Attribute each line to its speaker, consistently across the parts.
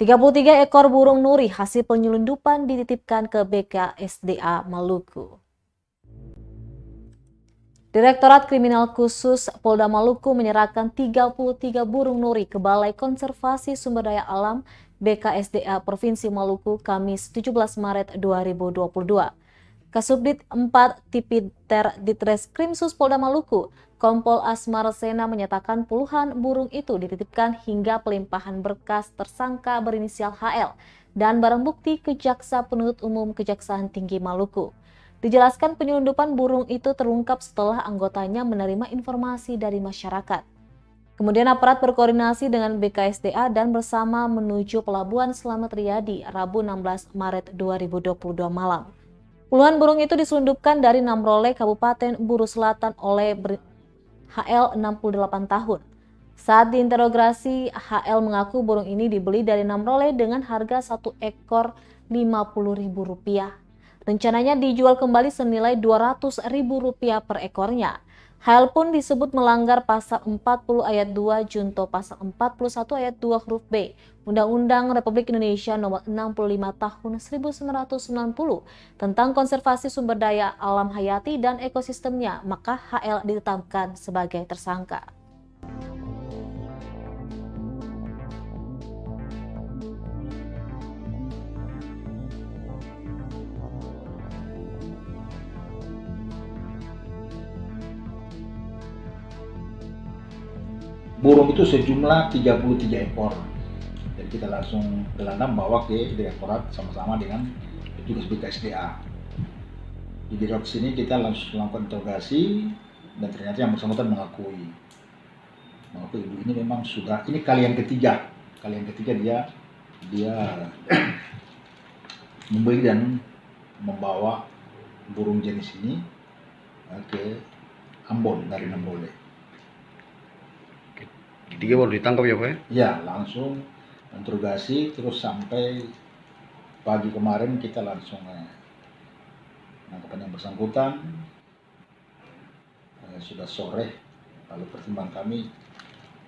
Speaker 1: 33 ekor burung nuri hasil penyelundupan dititipkan ke BKSDA Maluku. Direktorat Kriminal Khusus Polda Maluku menyerahkan 33 burung nuri ke Balai Konservasi Sumber Daya Alam BKSDA Provinsi Maluku Kamis 17 Maret 2022. Kasubdit 4 Tipiter Ditreskrimsus Polda Maluku, Kompol Asmar Sena menyatakan puluhan burung itu dititipkan hingga pelimpahan berkas tersangka berinisial HL dan barang bukti ke Jaksa Penuntut Umum Kejaksaan Tinggi Maluku. Dijelaskan penyelundupan burung itu terungkap setelah anggotanya menerima informasi dari masyarakat. Kemudian aparat berkoordinasi dengan BKSDA dan bersama menuju Pelabuhan Slamet Riyadi Rabu 16 Maret 2022 malam. Puluhan burung itu diselundupkan dari Namrole, Kabupaten Buru Selatan oleh HL 68 tahun. Saat diinterogasi, HL mengaku burung ini dibeli dari Namrole dengan harga 1 ekor Rp50.000. Rencananya dijual kembali senilai Rp200.000 per ekornya. HL pun disebut melanggar pasal 40 ayat 2 junto pasal 41 ayat 2 huruf B Undang-Undang Republik Indonesia Nomor 65 Tahun 1990 tentang konservasi sumber daya alam hayati dan ekosistemnya, maka HL ditetapkan sebagai tersangka.
Speaker 2: Burung itu sejumlah 33 ekor. Jadi kita langsung gelandang bawa ke direktorat sama-sama dengan petugas BKSDA. Di direktorat sini kita langsung lakukan interogasi dan ternyata yang bersangkutan mengakui ibu ini memang sudah, ini kali yang ketiga dia membeli dan membawa burung jenis ini ke Ambon dari Namrole.
Speaker 3: Tiga baru ditangkap ya Pak ya?
Speaker 2: Ya, langsung interogasi terus sampai pagi kemarin kita langsung menangkap yang bersangkutan. Sudah sore, lalu pertimbangan kami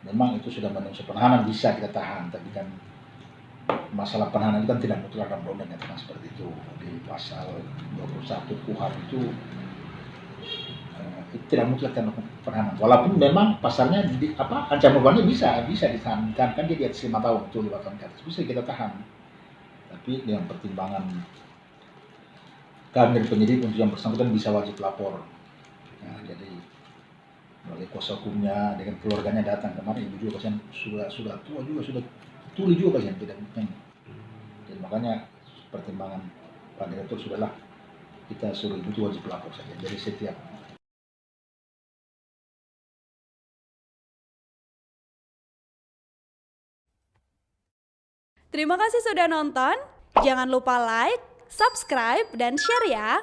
Speaker 2: memang itu sudah memenuhi penahanan, bisa kita tahan, tapi kan masalah penahanan itu kan tidak mutlak dalam undang menyatakan seperti itu. Di pasal 21 KUHP itu tidak mutlak penahanan. Walaupun memang pasalnya ancaman hukumannya bisa ditahan, kan dia di atas 5 tahun itu 5 tahun ke atas bisa kita tahan. Tapi dengan pertimbangan kami dari penyidik untuk yang bersangkutan bisa wajib lapor. Nah, jadi melalui kuasa hukumnya dengan keluarganya datang kemarin, ibu juga pasien sudah tua juga, sudah tuli juga pasien tidak mungkin. Jadi makanya pertimbangan Pak Direktur sudahlah kita suruh ibu itu wajib lapor saja. Jadi setiap
Speaker 4: Terima kasih sudah nonton. Jangan lupa like, subscribe, dan share ya.